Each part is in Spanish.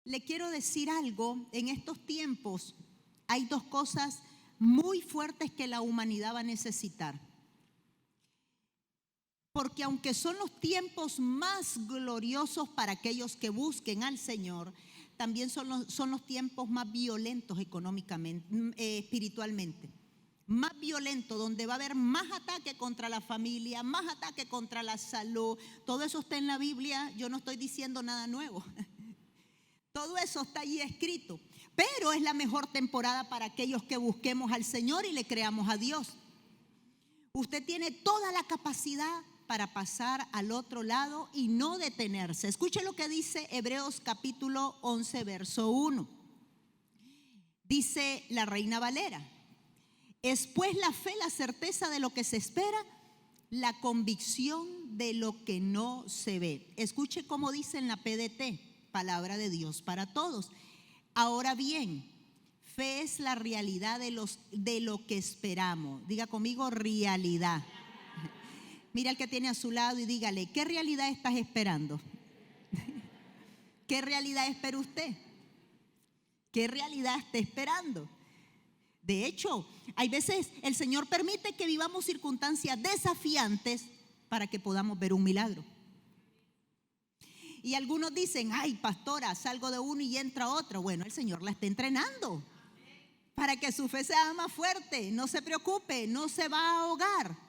Le quiero decir algo, en estos tiempos hay dos cosas muy fuertes que la humanidad va a necesitar. Porque aunque son los tiempos más gloriosos para aquellos que busquen al Señor, también son los tiempos más violentos económicamente, espiritualmente. Más violento, donde va a haber más ataque contra la familia, más ataque contra la salud. Todo eso está en la Biblia, yo no estoy diciendo nada nuevo. Todo eso está allí escrito. Pero es la mejor temporada para aquellos que busquemos al Señor y le creamos a Dios. Usted tiene toda la capacidad para pasar al otro lado y no detenerse. Escuche lo que dice Hebreos capítulo 11, verso 1. Dice la Reina Valera: es pues la fe la certeza de lo que se espera, la convicción de lo que no se ve. Escuche cómo dice en la PDT, Palabra de Dios para Todos. Ahora bien, fe es la realidad de lo que esperamos. Diga conmigo, realidad. Mira al que tiene a su lado y dígale, ¿qué realidad estás esperando? ¿Qué realidad espera usted? ¿Qué realidad está esperando? De hecho, hay veces el Señor permite que vivamos circunstancias desafiantes para que podamos ver un milagro. Y algunos dicen, ay, pastora, salgo de uno y entra otro. Bueno, el Señor la está entrenando para que su fe sea más fuerte. No se preocupe, no se va a ahogar.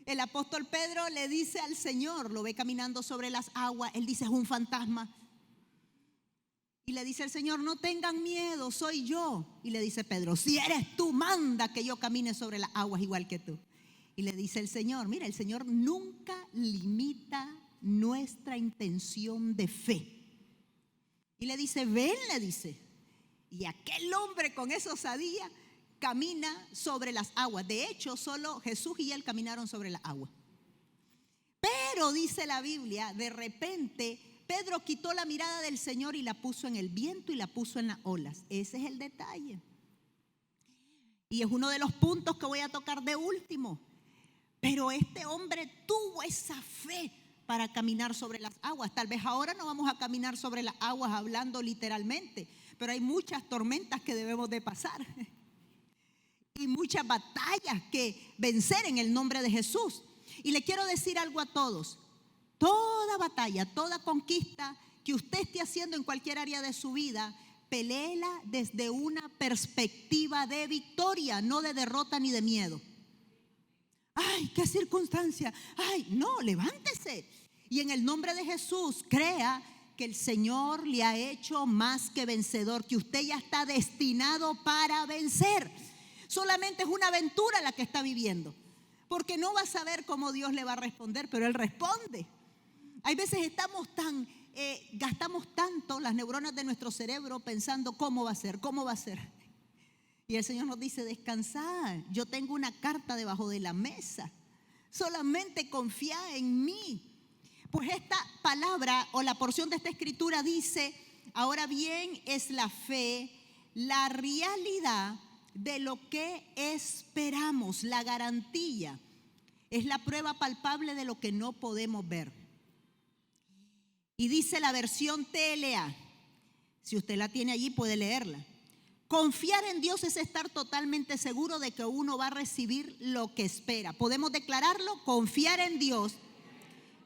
El apóstol Pedro le dice al Señor, lo ve caminando sobre las aguas, él dice, es un fantasma. Y le dice el Señor, no tengan miedo, soy yo. Y le dice Pedro, si eres tú, manda que yo camine sobre las aguas igual que tú. Y le dice el Señor, mira, el Señor nunca limita nuestra intención de fe. Y le dice, ven, le dice. Y aquel hombre con esa osadía camina sobre las aguas. De hecho, solo Jesús y él caminaron sobre las aguas. Pero dice la Biblia, de repente Pedro quitó la mirada del Señor y la puso en el viento y la puso en las olas. Ese es el detalle. Y es uno de los puntos que voy a tocar de último. Pero este hombre tuvo esa fe para caminar sobre las aguas. Tal vez ahora no vamos a caminar sobre las aguas hablando literalmente, pero hay muchas tormentas que debemos de pasar. Y muchas batallas que vencer en el nombre de Jesús. Y le quiero decir algo a todos. Toda batalla, toda conquista que usted esté haciendo en cualquier área de su vida, peléela desde una perspectiva de victoria, no de derrota ni de miedo. Ay, qué circunstancia. Ay, no, levántese. Y en el nombre de Jesús, crea que el Señor le ha hecho más que vencedor, que usted ya está destinado para vencer. Solamente es una aventura la que está viviendo, porque no va a saber cómo Dios le va a responder, pero Él responde. Hay veces gastamos tanto las neuronas de nuestro cerebro pensando cómo va a ser, cómo va a ser. Y el Señor nos dice, descansad, yo tengo una carta debajo de la mesa, solamente confía en mí. Pues esta palabra o la porción de esta escritura dice, ahora bien es la fe, la realidad de lo que esperamos, la garantía, es la prueba palpable de lo que no podemos ver. Y dice la versión TLA, si usted la tiene allí puede leerla. Confiar en Dios es estar totalmente seguro de que uno va a recibir lo que espera. ¿Podemos declararlo? Confiar en Dios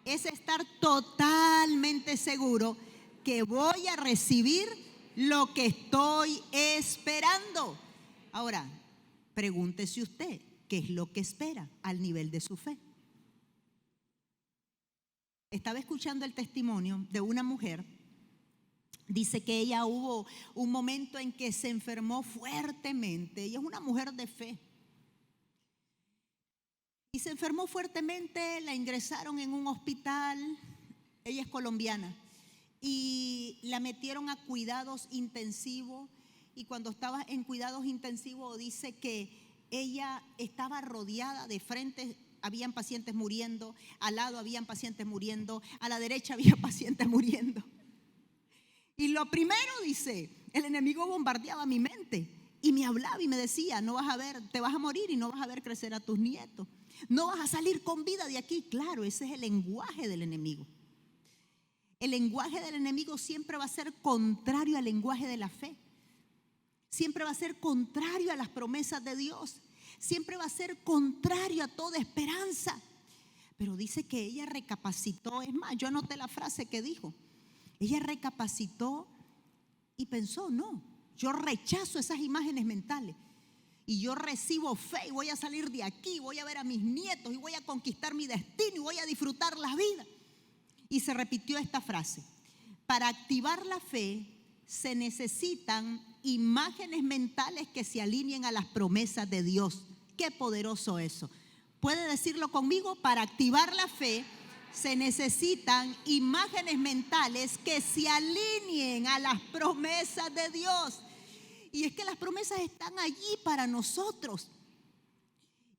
es estar totalmente seguro que voy a recibir lo que estoy esperando. Ahora, pregúntese usted, ¿qué es lo que espera al nivel de su fe? Estaba escuchando el testimonio de una mujer. Dice que ella hubo un momento en que se enfermó fuertemente. Ella es una mujer de fe. Y se enfermó fuertemente, la ingresaron en un hospital. Ella es colombiana. Y la metieron a cuidados intensivos. Y cuando estaba en cuidados intensivos dice que ella estaba rodeada de frente. Habían pacientes muriendo, al lado habían pacientes muriendo, a la derecha había pacientes muriendo. Y lo primero, dice, el enemigo bombardeaba mi mente y me hablaba y me decía, no vas a ver, te vas a morir y no vas a ver crecer a tus nietos. No vas a salir con vida de aquí. Claro, ese es el lenguaje del enemigo. El lenguaje del enemigo siempre va a ser contrario al lenguaje de la fe. Siempre va a ser contrario a las promesas de Dios. Siempre va a ser contrario a toda esperanza. Pero dice que ella recapacitó. Es más, yo anoté la frase que dijo. Ella recapacitó y pensó, no, yo rechazo esas imágenes mentales. Y yo recibo fe y voy a salir de aquí, voy a ver a mis nietos y voy a conquistar mi destino y voy a disfrutar la vida. Y se repitió esta frase: para activar la fe se necesitan imágenes mentales que se alineen a las promesas de Dios. Qué poderoso eso. ¿Puede decirlo conmigo? Para activar la fe se necesitan imágenes mentales que se alineen a las promesas de Dios. Y es que las promesas están allí para nosotros.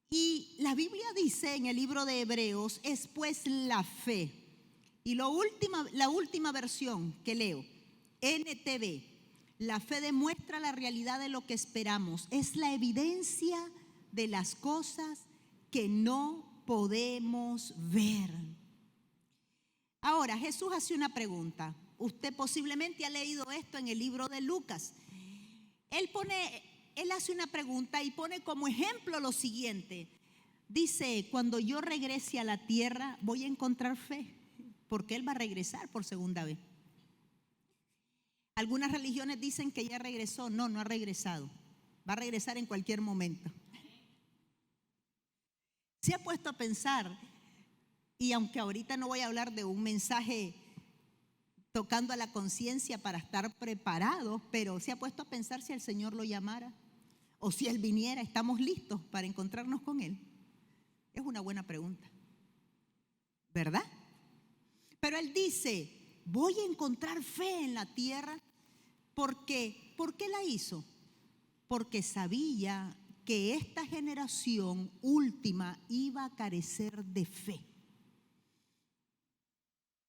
Y la Biblia dice en el libro de Hebreos, es pues la fe. Y la última versión que leo, NTV, la fe demuestra la realidad de lo que esperamos. Es la evidencia de las cosas que no podemos ver. Ahora, Jesús hace una pregunta. Usted posiblemente ha leído esto en el libro de Lucas. Él hace una pregunta y pone como ejemplo lo siguiente. Dice, cuando yo regrese a la tierra, voy a encontrar fe, porque Él va a regresar por segunda vez. Algunas religiones dicen que ya regresó. No, no ha regresado. Va a regresar en cualquier momento. Se ha puesto a pensar, y aunque ahorita no voy a hablar de un mensaje tocando a la conciencia para estar preparados, pero se ha puesto a pensar si el Señor lo llamara o si Él viniera, ¿estamos listos para encontrarnos con Él? Es una buena pregunta, ¿verdad? Pero Él dice, voy a encontrar fe en la tierra. ¿Por qué? ¿Por qué la hizo? Porque sabía que esta generación última iba a carecer de fe.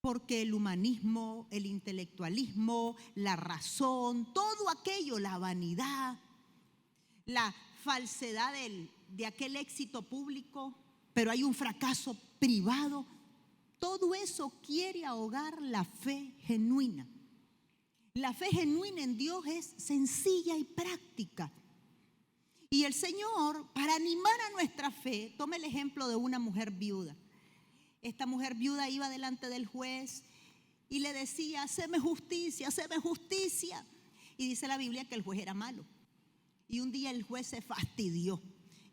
Porque el humanismo, el intelectualismo, la razón, todo aquello, la vanidad, la falsedad de aquel éxito público, pero hay un fracaso privado, todo eso quiere ahogar la fe genuina. La fe genuina en Dios es sencilla y práctica. Y el Señor, para animar a nuestra fe, toma el ejemplo de una mujer viuda. Esta mujer viuda iba delante del juez y le decía, haceme justicia, haceme justicia. Y dice la Biblia que el juez era malo. Y un día el juez se fastidió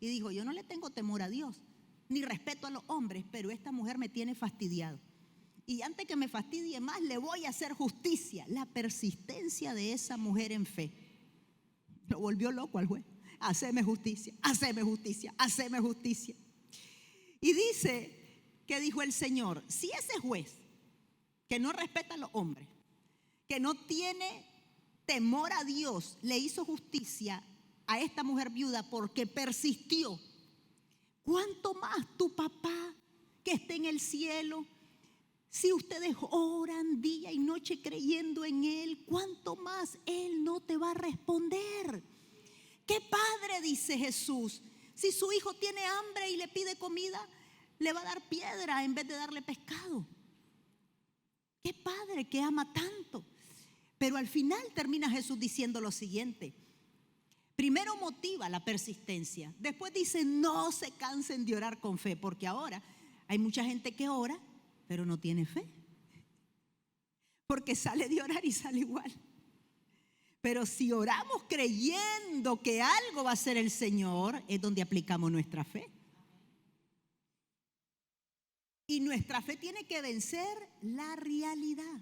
y dijo, yo no le tengo temor a Dios, ni respeto a los hombres, pero esta mujer me tiene fastidiado. Y antes que me fastidie más, le voy a hacer justicia. La persistencia de esa mujer en fe lo volvió loco al juez. Haceme justicia, haceme justicia, haceme justicia. Y dice que dijo el Señor, si ese juez que no respeta a los hombres, que no tiene temor a Dios, le hizo justicia a esta mujer viuda porque persistió, ¿cuánto más tu papá que esté en el cielo? Si ustedes oran día y noche creyendo en Él, ¿cuánto más Él no te va a responder? ¿Qué padre, dice Jesús, si su hijo tiene hambre y le pide comida, le va a dar piedra en vez de darle pescado? Qué padre que ama tanto. Pero al final termina Jesús diciendo lo siguiente. Primero motiva la persistencia. Después dice, no se cansen de orar con fe, porque ahora hay mucha gente que ora, pero no tiene fe. Porque sale de orar y sale igual. Pero si oramos creyendo que algo va a hacer el Señor, es donde aplicamos nuestra fe. Y nuestra fe tiene que vencer la realidad,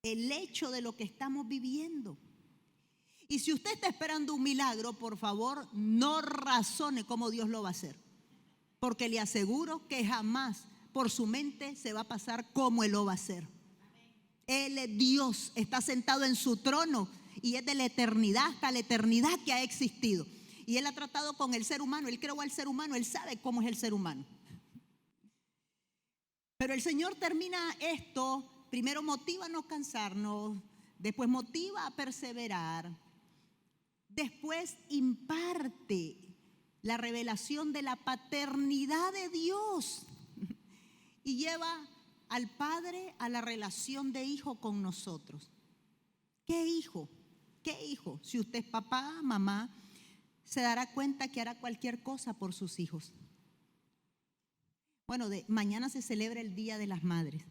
el hecho de lo que estamos viviendo. Y si usted está esperando un milagro, por favor, no razone cómo Dios lo va a hacer. Porque le aseguro que jamás por su mente se va a pasar cómo Él lo va a hacer. Él es Dios, está sentado en su trono y es de la eternidad hasta la eternidad que ha existido. Y Él ha tratado con el ser humano, Él creó al ser humano, Él sabe cómo es el ser humano. Pero el Señor termina esto, primero motiva a no cansarnos, después motiva a perseverar, después imparte la revelación de la paternidad de Dios y lleva al padre a la relación de hijo con nosotros. ¿Qué hijo? ¿Qué hijo? Si usted es papá, mamá, se dará cuenta que hará cualquier cosa por sus hijos. Bueno, mañana se celebra el Día de las Madres,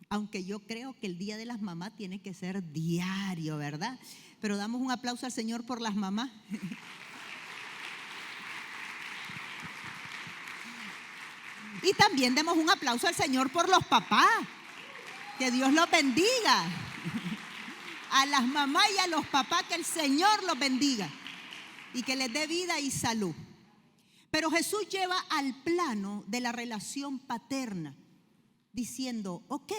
aunque yo creo que el Día de las Mamás tiene que ser diario, ¿verdad? Pero damos un aplauso al Señor por las mamás. Y también demos un aplauso al Señor por los papás. Que Dios los bendiga. A las mamás y a los papás, que el Señor los bendiga y que les dé vida y salud. Pero Jesús lleva al plano de la relación paterna, diciendo: ok,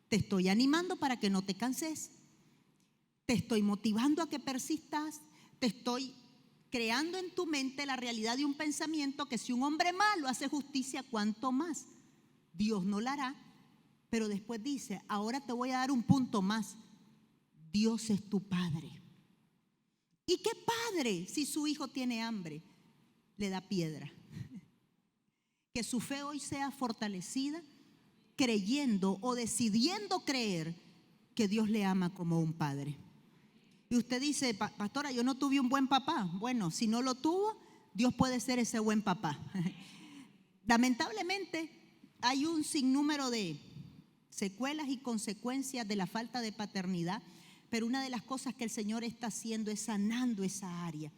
te estoy animando para que no te canses, te estoy motivando a que persistas, te estoy creando en tu mente la realidad de un pensamiento que si un hombre malo hace justicia, ¿cuánto más? Dios no la hará. Pero después dice: ahora te voy a dar un punto más. Dios es tu padre. ¿Y qué padre si su hijo tiene hambre le da piedra? Que su fe hoy sea fortalecida creyendo o decidiendo creer que Dios le ama como un padre. Y usted dice: pastora, yo no tuve un buen papá. Bueno, si no lo tuvo, Dios puede ser ese buen papá. Lamentablemente hay un sinnúmero de secuelas y consecuencias de la falta de paternidad, pero una de las cosas que el Señor está haciendo es sanando esa área,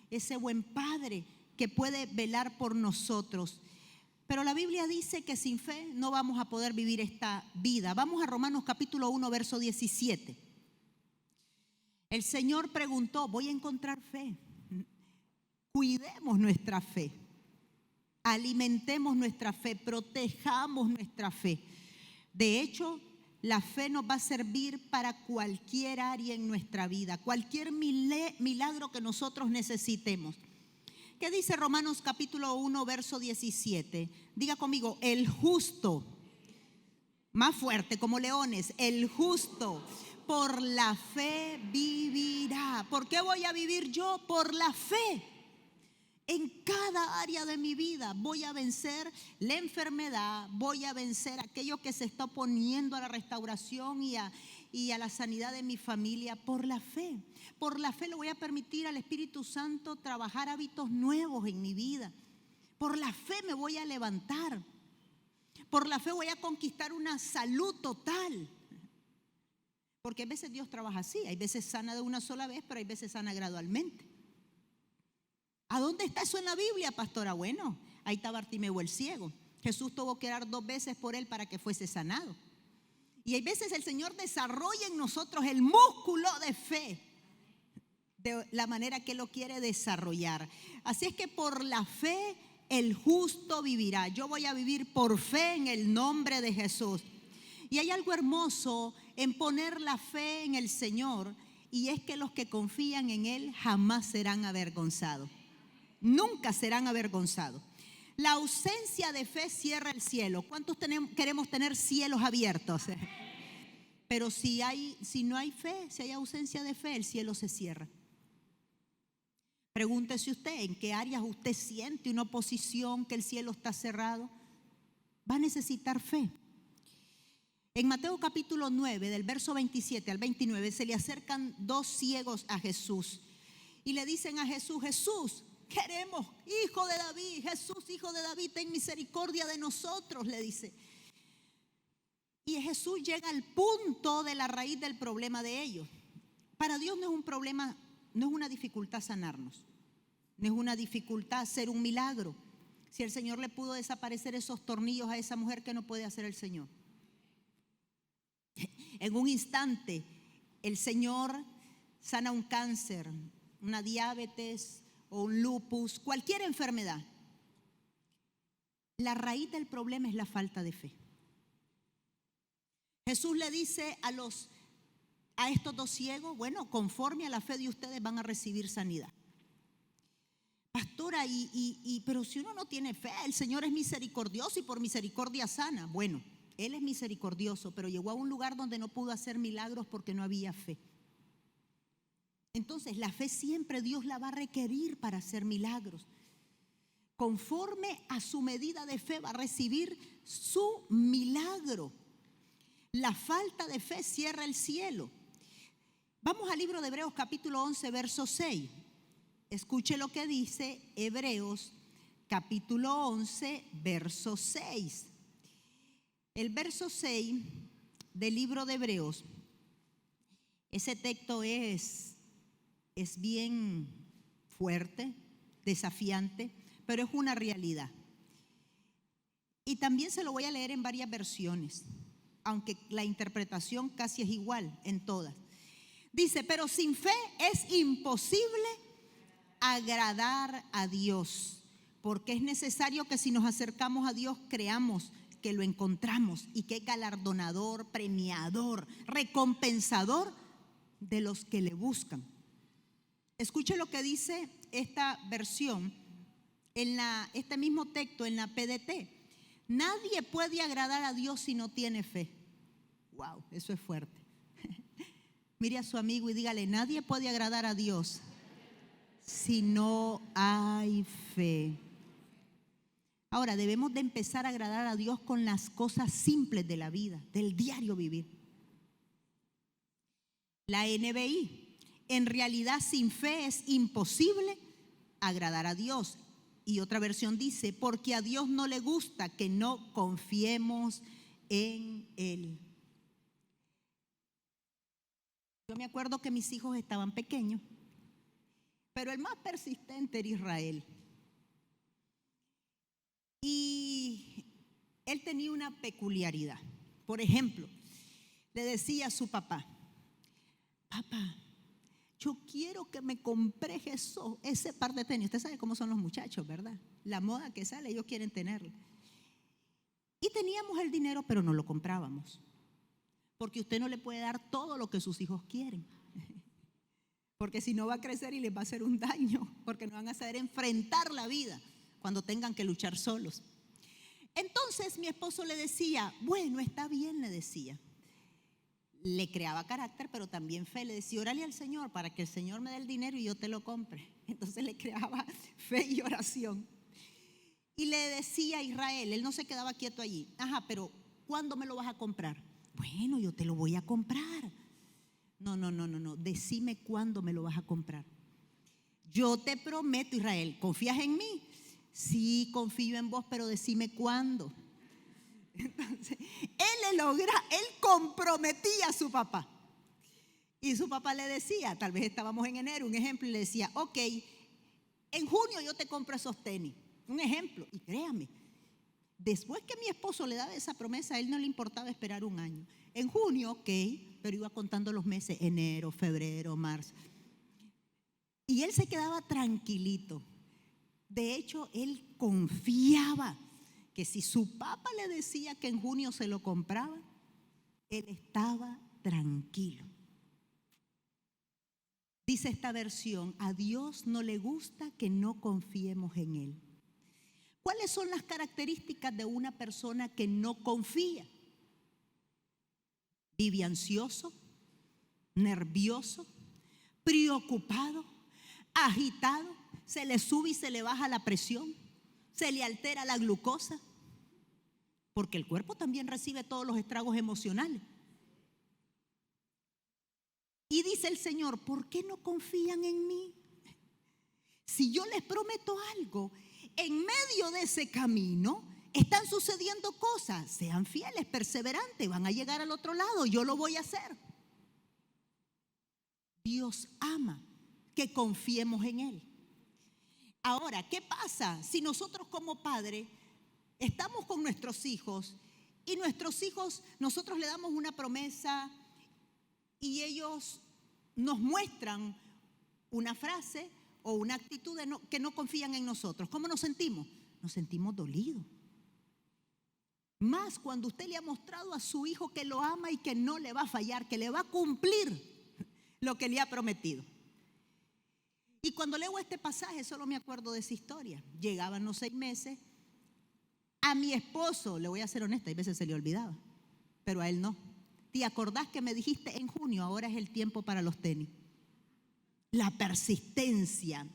ese buen padre que puede velar por nosotros. Pero la Biblia dice que sin fe no vamos a poder vivir esta vida. Vamos a Romanos capítulo 1, verso 17. El Señor preguntó: ¿voy a encontrar fe? Cuidemos nuestra fe, alimentemos nuestra fe, protejamos nuestra fe. De hecho, la fe nos va a servir para cualquier área en nuestra vida, cualquier milagro que nosotros necesitemos. ¿Qué dice Romanos capítulo 1, verso 17? Diga conmigo: el justo, más fuerte, como leones, el justo por la fe vivirá. ¿Por qué voy a vivir yo? Por la fe. En cada área de mi vida voy a vencer la enfermedad, voy a vencer aquello que se está oponiendo a la restauración y a la sanidad de mi familia por la fe. Por la fe le voy a permitir al Espíritu Santo trabajar hábitos nuevos en mi vida. Por la fe me voy a levantar. Por la fe voy a conquistar una salud total. Porque a veces Dios trabaja así, hay veces sana de una sola vez, pero hay veces sana gradualmente. ¿A dónde está eso en la Biblia, pastora? Bueno, ahí está Bartimeo el ciego. Jesús tuvo que orar 2 veces por él para que fuese sanado. Y hay veces el Señor desarrolla en nosotros el músculo de fe de la manera que Él lo quiere desarrollar. Así es que por la fe el justo vivirá. Yo voy a vivir por fe en el nombre de Jesús. Y hay algo hermoso en poner la fe en el Señor, y es que los que confían en Él jamás serán avergonzados. Nunca serán avergonzados. La ausencia de fe cierra el cielo. ¿Cuántos queremos tener cielos abiertos? Pero si no hay fe, si hay ausencia de fe, el cielo se cierra. Pregúntese usted en qué áreas usted siente una oposición, que el cielo está cerrado. Va a necesitar fe. En Mateo capítulo 9, del verso 27 al 29, se le acercan 2 ciegos a Jesús y le dicen a Jesús: Jesús, queremos, hijo de David, Jesús, hijo de David, ten misericordia de nosotros, le dice. Y Jesús llega al punto de la raíz del problema de ellos. Para Dios no es un problema, no es una dificultad sanarnos, no es una dificultad hacer un milagro. Si el Señor le pudo desaparecer esos tornillos a esa mujer, ¿qué no puede hacer el Señor? En un instante el Señor sana un cáncer, una diabetes o un lupus, cualquier enfermedad. La raíz del problema es la falta de fe. Jesús le dice a estos 2 ciegos: bueno, conforme a la fe de ustedes van a recibir sanidad. Pastora, pero si uno no tiene fe, el Señor es misericordioso y por misericordia sana. Bueno, Él es misericordioso, pero llegó a un lugar donde no pudo hacer milagros porque no había fe. Entonces la fe siempre Dios la va a requerir para hacer milagros. Conforme a su medida de fe va a recibir su milagro. La falta de fe cierra el cielo. Vamos al libro de Hebreos capítulo 11, verso 6. Escuche lo que dice Hebreos capítulo 11, verso 6. El verso 6 del libro de Hebreos, ese texto es bien fuerte, desafiante, pero es una realidad. Y también se lo voy a leer en varias versiones, aunque la interpretación casi es igual en todas. Dice, pero sin fe es imposible agradar a Dios, porque es necesario que si nos acercamos a Dios creamos que lo encontramos y que es galardonador, premiador, recompensador de los que le buscan. Escuche lo que dice esta versión, este mismo texto en la PDT. Nadie puede agradar a Dios si no tiene fe. Wow, eso es fuerte. Mire a su amigo y dígale, nadie puede agradar a Dios si no hay fe. Ahora, debemos de empezar a agradar a Dios con las cosas simples de la vida, del diario vivir. La NBI, en realidad sin fe es imposible agradar a Dios. Y otra versión dice, porque a Dios no le gusta que no confiemos en Él. Yo me acuerdo que mis hijos estaban pequeños, pero el más persistente era Israel. Y él tenía una peculiaridad. Por ejemplo, le decía a su papá, papá, yo quiero que me compres ese par de tenis. Usted sabe cómo son los muchachos, ¿verdad? La moda que sale, ellos quieren tenerla. Y teníamos el dinero, pero no lo comprábamos. Porque usted no le puede dar todo lo que sus hijos quieren. Porque si no va a crecer y les va a hacer un daño. Porque no van a saber enfrentar la vida cuando tengan que luchar solos. Entonces mi esposo le decía, bueno, está bien, le decía. Le creaba carácter, pero también fe. Le decía, órale al Señor para que el Señor me dé el dinero y yo te lo compre. Entonces le creaba fe y oración. Y le decía a Israel, él no se quedaba quieto allí. Ajá, pero ¿cuándo me lo vas a comprar? Bueno, yo te lo voy a comprar. No, decime cuándo me lo vas a comprar. Yo te prometo, Israel, ¿confías en mí? Sí, confío en vos, pero decime cuándo. Entonces, él comprometía a su papá. Y su papá le decía, tal vez estábamos en enero, un ejemplo, y le decía, ok, en junio yo te compro esos tenis. Un ejemplo, y créame, después que mi esposo le daba esa promesa, a él no le importaba esperar un año. En junio, ok, pero iba contando los meses, enero, febrero, marzo. Y él se quedaba tranquilito. De hecho, él confiaba que si su papá le decía que en junio se lo compraba, él estaba tranquilo. Dice esta versión, a Dios no le gusta que no confiemos en Él. ¿Cuáles son las características de una persona que no confía? Vive ansioso, nervioso, preocupado, agitado, se le sube y se le baja la presión, se le altera la glucosa, porque el cuerpo también recibe todos los estragos emocionales. Y dice el Señor, ¿por qué no confían en mí? Si yo les prometo algo, en medio de ese camino están sucediendo cosas. Sean fieles, perseverantes, van a llegar al otro lado, yo lo voy a hacer. Dios ama que confiemos en Él. Ahora, ¿qué pasa si nosotros como padres estamos con nuestros hijos y nuestros hijos, nosotros le damos una promesa y ellos nos muestran una frase o una actitud que no confían en nosotros? ¿Cómo nos sentimos? Nos sentimos dolidos. Más cuando usted le ha mostrado a su hijo que lo ama y que no le va a fallar, que le va a cumplir lo que le ha prometido. Y cuando leo este pasaje solo me acuerdo de esa historia. Llegaban los 6 meses. A mi esposo, le voy a ser honesta, a veces se le olvidaba, pero a él no. ¿Te acordás que me dijiste en junio? Ahora es el tiempo para los tenis. La persistencia.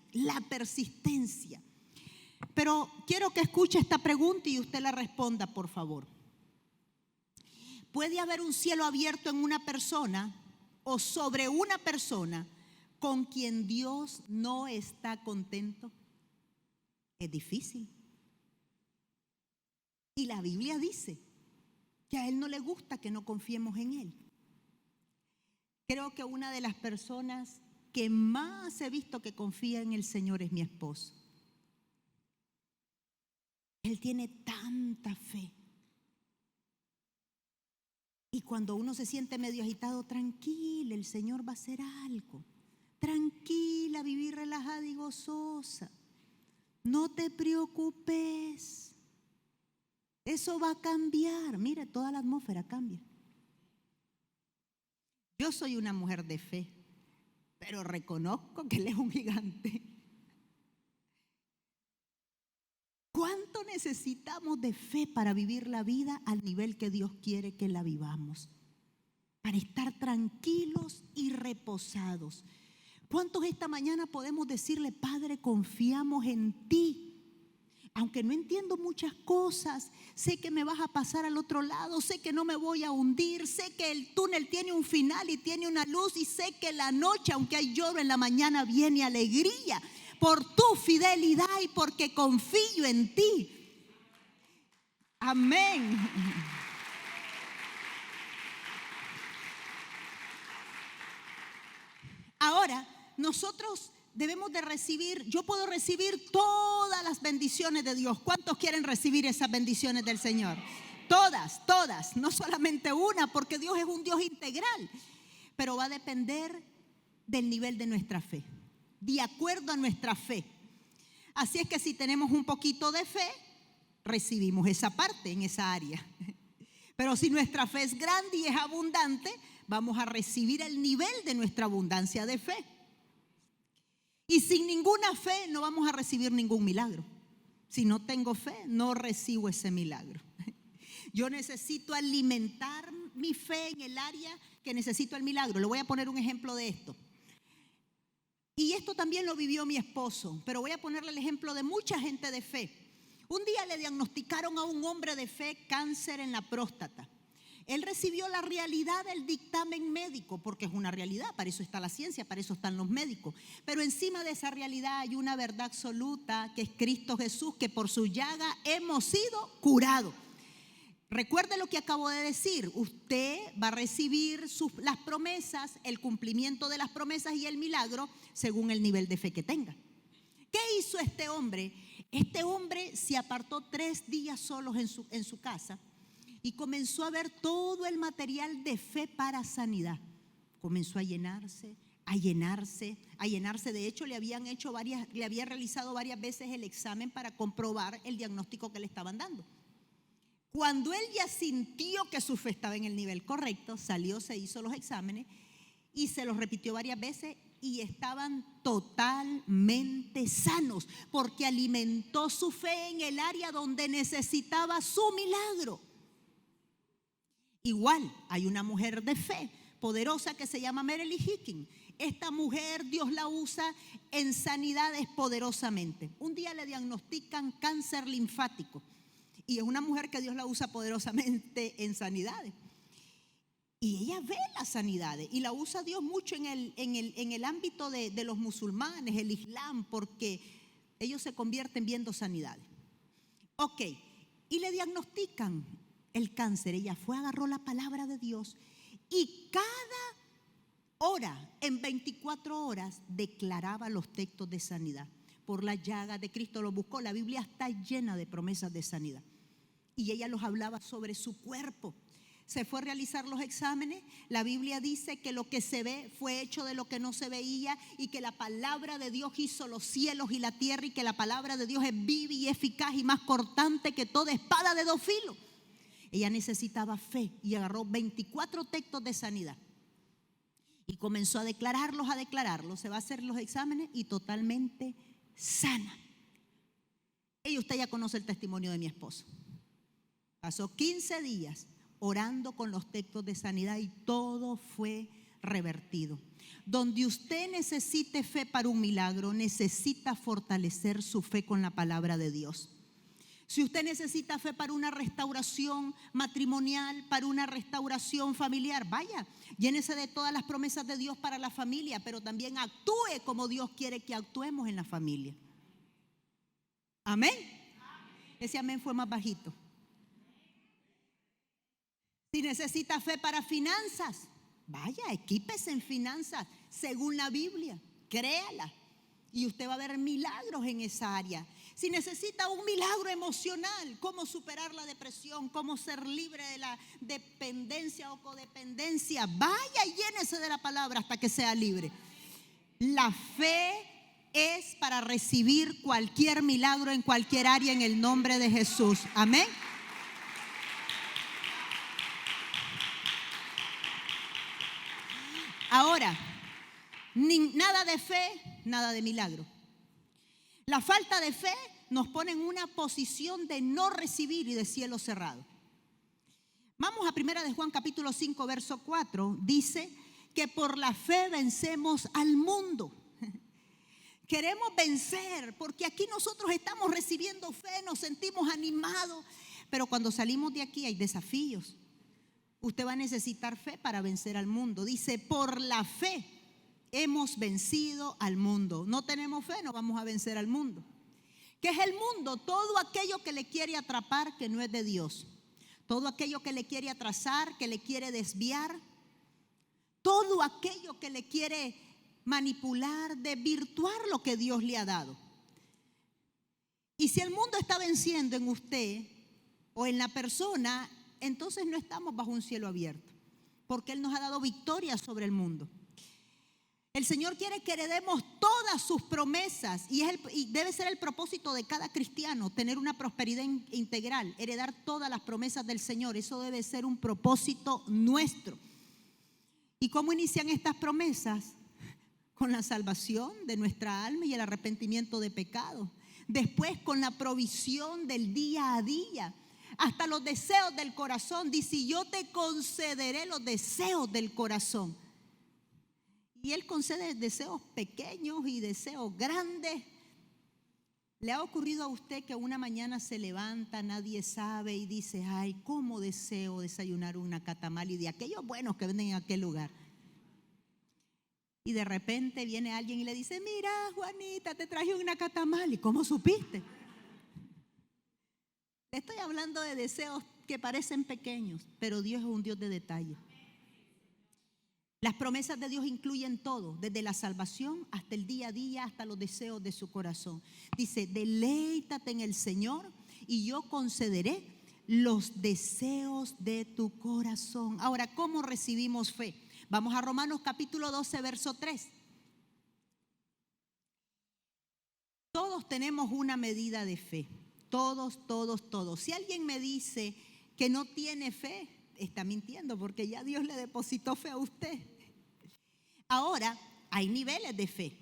Pero quiero que escuche esta pregunta y usted la responda, por favor. Puede haber un cielo abierto en una persona o sobre una persona con quien Dios no está contento. Es difícil. Y la Biblia dice que a Él no le gusta que no confiemos en Él. Creo que una de las personas que más he visto que confía en el Señor es mi esposo. Él tiene tanta fe. Y cuando uno se siente medio agitado, tranquila, el Señor va a hacer algo. Tranquila, vivir relajada y gozosa. No te preocupes. Eso va a cambiar. Mire, toda la atmósfera cambia. Yo soy una mujer de fe, pero reconozco que Él es un gigante. ¿Cuánto necesitamos de fe para vivir la vida al nivel que Dios quiere que la vivamos? Para estar tranquilos y reposados. ¿Cuántos esta mañana podemos decirle, Padre, confiamos en ti? Aunque no entiendo muchas cosas, sé que me vas a pasar al otro lado, sé que no me voy a hundir, sé que el túnel tiene un final y tiene una luz, y sé que la noche, aunque hay lloro, en la mañana viene alegría por tu fidelidad y porque confío en ti. Amén. Ahora, nosotros debemos de recibir, yo puedo recibir todas las bendiciones de Dios. ¿Cuántos quieren recibir esas bendiciones del Señor? Todas, todas, no solamente una, porque Dios es un Dios integral. Pero va a depender del nivel de nuestra fe, de acuerdo a nuestra fe. Así es que si tenemos un poquito de fe, recibimos esa parte en esa área. Pero si nuestra fe es grande y es abundante, vamos a recibir el nivel de nuestra abundancia de fe. Y sin ninguna fe no vamos a recibir ningún milagro. Si no tengo fe, no recibo ese milagro. Yo necesito alimentar mi fe en el área que necesito el milagro. Le voy a poner un ejemplo de esto. Y esto también lo vivió mi esposo, pero voy a ponerle el ejemplo de mucha gente de fe. Un día le diagnosticaron a un hombre de fe cáncer en la próstata. Él recibió la realidad del dictamen médico, porque es una realidad, para eso está la ciencia, para eso están los médicos. Pero encima de esa realidad hay una verdad absoluta, que es Cristo Jesús, que por su llaga hemos sido curados. Recuerde lo que acabo de decir, usted va a recibir las promesas, el cumplimiento de las promesas y el milagro según el nivel de fe que tenga. ¿Qué hizo este hombre? Este hombre se apartó 3 días solos en su casa y comenzó a ver todo el material de fe para sanidad. Comenzó a llenarse, a llenarse, a llenarse. De hecho, le había realizado varias veces el examen para comprobar el diagnóstico que le estaban dando. Cuando él ya sintió que su fe estaba en el nivel correcto, salió, se hizo los exámenes y se los repitió varias veces y estaban totalmente sanos, porque alimentó su fe en el área donde necesitaba su milagro. Igual hay una mujer de fe poderosa que se llama Merely Hicking. Esta mujer Dios la usa en sanidades poderosamente. Un día le diagnostican cáncer linfático y es una mujer que Dios la usa poderosamente en sanidades. Y ella ve las sanidades y la usa Dios mucho en el ámbito de los musulmanes, el Islam, porque ellos se convierten viendo sanidades. Ok, y le diagnostican el cáncer. Ella fue, agarró la palabra de Dios y cada hora, en 24 horas, declaraba los textos de sanidad. Por la llaga de Cristo lo buscó. La Biblia está llena de promesas de sanidad. Y ella los hablaba sobre su cuerpo. Se fue a realizar los exámenes. La Biblia dice que lo que se ve fue hecho de lo que no se veía y que la palabra de Dios hizo los cielos y la tierra y que la palabra de Dios es viva y eficaz y más cortante que toda espada de 2 filos. Ella necesitaba fe y agarró 24 textos de sanidad y comenzó a declararlos. Se va a hacer los exámenes y totalmente sana. Y usted ya conoce el testimonio de mi esposo. Pasó 15 días orando con los textos de sanidad y todo fue revertido. Donde usted necesite fe para un milagro, necesita fortalecer su fe con la palabra de Dios. Si usted necesita fe para una restauración matrimonial, para una restauración familiar, vaya, llénese de todas las promesas de Dios para la familia, pero también actúe como Dios quiere que actuemos en la familia. Amén. Ese amén fue más bajito. Si necesita fe para finanzas, vaya, equípese en finanzas según la Biblia, créala y usted va a ver milagros en esa área. Si necesita un milagro emocional, cómo superar la depresión, cómo ser libre de la dependencia o codependencia, vaya y llénese de la palabra hasta que sea libre. La fe es para recibir cualquier milagro en cualquier área en el nombre de Jesús. Amén. Ahora, nada de fe, nada de milagro. La falta de fe nos pone en una posición de no recibir y de cielo cerrado. Vamos a 1 de Juan capítulo 5 verso 4. Dice que por la fe vencemos al mundo. Queremos vencer porque aquí nosotros estamos recibiendo fe, nos sentimos animados. Pero cuando salimos de aquí hay desafíos. Usted va a necesitar fe para vencer al mundo. Dice, por la fe hemos vencido al mundo. No tenemos fe, no vamos a vencer al mundo. ¿Qué es el mundo? Todo aquello que le quiere atrapar que no es de Dios. Todo aquello que le quiere atrasar, que le quiere desviar. Todo aquello que le quiere manipular, desvirtuar lo que Dios le ha dado. Y si el mundo está venciendo en usted o en la persona, entonces no estamos bajo un cielo abierto, porque Él nos ha dado victoria sobre el mundo. El Señor quiere que heredemos todas sus promesas y debe ser el propósito de cada cristiano, tener una prosperidad integral, heredar todas las promesas del Señor. Eso debe ser un propósito nuestro. ¿Y cómo inician estas promesas? Con la salvación de nuestra alma y el arrepentimiento de pecado. Después con la provisión del día a día. Hasta los deseos del corazón. Dice, yo te concederé los deseos del corazón. Y Él concede deseos pequeños y deseos grandes. ¿Le ha ocurrido a usted que una mañana se levanta, nadie sabe y dice, ay, cómo deseo desayunar una catamal y de aquellos buenos que venden en aquel lugar? Y de repente viene alguien y le dice, mira, Juanita, te traje una catamal. ¿Y cómo supiste? Le estoy hablando de deseos que parecen pequeños, pero Dios es un Dios de detalle. Las promesas de Dios incluyen todo, desde la salvación hasta el día a día, hasta los deseos de su corazón. Dice, deleítate en el Señor y yo concederé los deseos de tu corazón. Ahora, ¿cómo recibimos fe? Vamos a Romanos capítulo 12, verso 3. Todos tenemos una medida de fe. Todos. Si alguien me dice que no tiene fe, está mintiendo porque ya Dios le depositó fe a usted. Ahora, hay niveles de fe.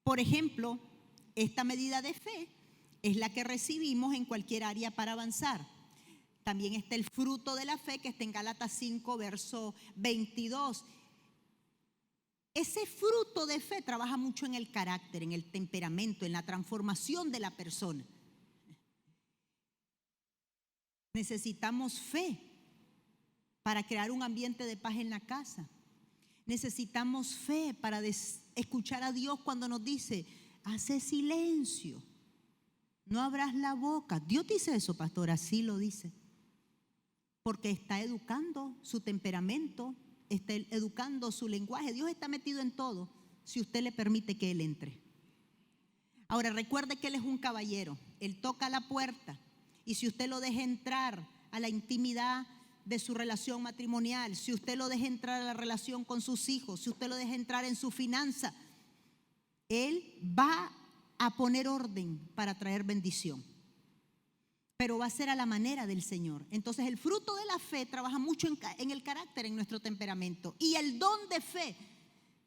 Por ejemplo, esta medida de fe es la que recibimos en cualquier área para avanzar. También está el fruto de la fe que está en Gálatas 5, verso 22. Ese fruto de fe trabaja mucho en el carácter, en el temperamento, en la transformación de la persona. Necesitamos fe para crear un ambiente de paz en la casa. Necesitamos fe para escuchar a Dios cuando nos dice, hace silencio, no abras la boca. Dios dice eso, pastor, así lo dice. Porque está educando su temperamento, está educando su lenguaje. Dios está metido en todo si usted le permite que Él entre. Ahora recuerde que Él es un caballero. Él toca la puerta y si usted lo deja entrar a la intimidad de su relación matrimonial, si usted lo deja entrar a la relación con sus hijos, si usted lo deja entrar en su finanza, Él va a poner orden para traer bendición. Pero va a ser a la manera del Señor. Entonces el fruto de la fe trabaja mucho en el carácter, en nuestro temperamento. Y el don de fe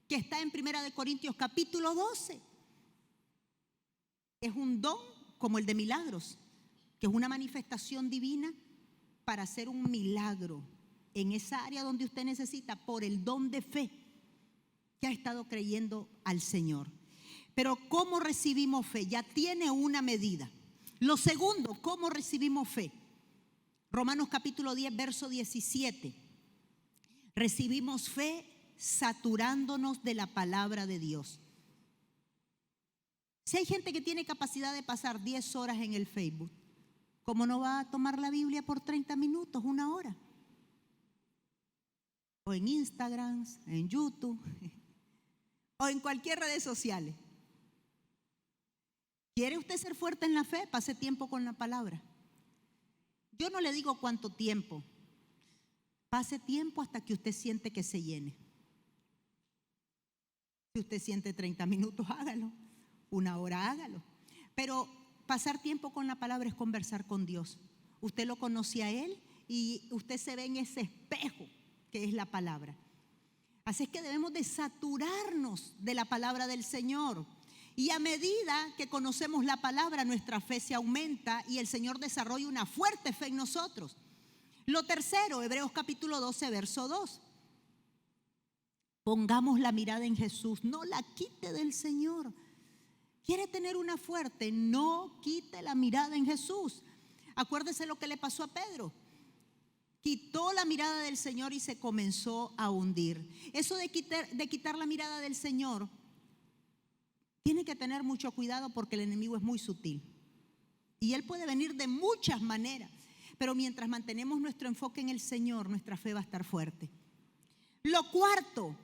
que está en 1 de Corintios capítulo 12 es un don como el de milagros, que es una manifestación divina para hacer un milagro en esa área donde usted necesita por el don de fe que ha estado creyendo al Señor. Pero ¿cómo recibimos fe? Ya tiene una medida. Lo segundo, ¿cómo recibimos fe? Romanos capítulo 10, verso 17. Recibimos fe saturándonos de la palabra de Dios. Si hay gente que tiene capacidad de pasar 10 horas en el Facebook, ¿cómo no va a tomar la Biblia por 30 minutos, una hora? O en Instagram, en YouTube, o en cualquier red social. ¿Quiere usted ser fuerte en la fe? Pase tiempo con la palabra. Yo no le digo cuánto tiempo. Pase tiempo hasta que usted siente que se llene. Si usted siente 30 minutos, hágalo. Una hora, hágalo. Pero pasar tiempo con la palabra es conversar con Dios. Usted lo conoce a Él y usted se ve en ese espejo que es la palabra. Así es que debemos de saturarnos de la palabra del Señor. Y a medida que conocemos la palabra, nuestra fe se aumenta y el Señor desarrolla una fuerte fe en nosotros. Lo tercero, Hebreos capítulo 12, verso 2. Pongamos la mirada en Jesús, no la quite del Señor. ¿Quiere tener una fuerte? No quite la mirada en Jesús. Acuérdese lo que le pasó a Pedro. Quitó la mirada del Señor y se comenzó a hundir. Eso de quitar la mirada del Señor, tiene que tener mucho cuidado porque el enemigo es muy sutil. Y él puede venir de muchas maneras. Pero mientras mantenemos nuestro enfoque en el Señor, nuestra fe va a estar fuerte. Lo cuarto,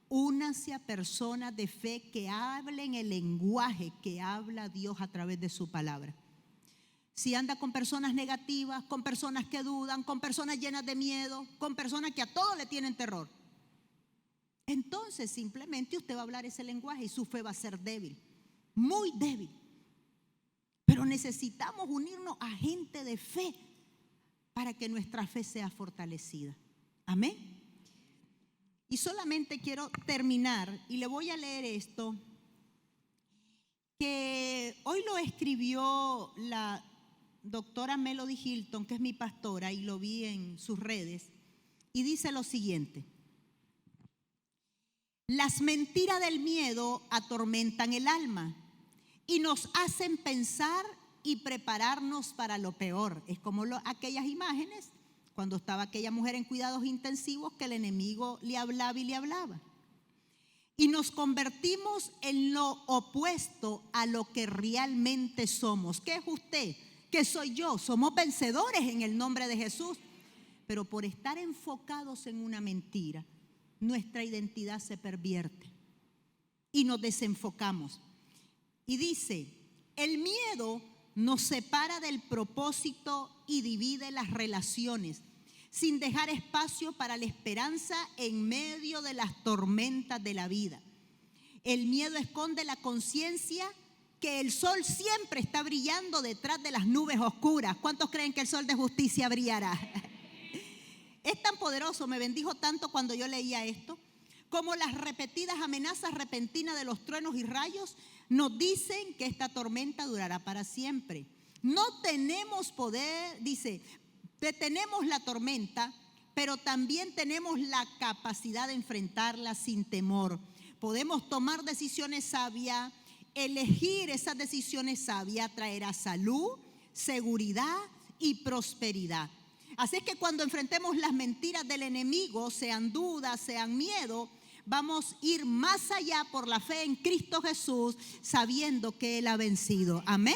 únanse a personas de fe que hablen el lenguaje que habla Dios a través de su palabra. Si anda con personas negativas, con personas que dudan, con personas llenas de miedo, con personas que a todo le tienen terror, entonces simplemente usted va a hablar ese lenguaje y su fe va a ser débil, muy débil. Pero necesitamos unirnos a gente de fe para que nuestra fe sea fortalecida. Amén. Y solamente quiero terminar y le voy a leer esto que hoy lo escribió la doctora Melody Hilton, que es mi pastora, y lo vi en sus redes, y dice lo siguiente: las mentiras del miedo atormentan el alma y nos hacen pensar y prepararnos para lo peor. Es como aquellas imágenes cuando estaba aquella mujer en cuidados intensivos que el enemigo le hablaba y le hablaba. Y nos convertimos en lo opuesto a lo que realmente somos. ¿Qué es usted? ¿Qué soy yo? Somos vencedores en el nombre de Jesús. Pero por estar enfocados en una mentira, nuestra identidad se pervierte y nos desenfocamos. Y dice, el miedo nos separa del propósito y divide las relaciones, sin dejar espacio para la esperanza en medio de las tormentas de la vida. El miedo esconde la conciencia que el sol siempre está brillando detrás de las nubes oscuras. ¿Cuántos creen que el sol de justicia brillará? Es tan poderoso, me bendijo tanto cuando yo leía esto, como las repetidas amenazas repentinas de los truenos y rayos nos dicen que esta tormenta durará para siempre. No tenemos poder, dice, detenemos la tormenta, pero también tenemos la capacidad de enfrentarla sin temor. Podemos tomar decisiones sabias, elegir esas decisiones sabias traerá salud, seguridad y prosperidad. Así es que cuando enfrentemos las mentiras del enemigo, sean dudas, sean miedo, vamos a ir más allá por la fe en Cristo Jesús, sabiendo que Él ha vencido. Amén.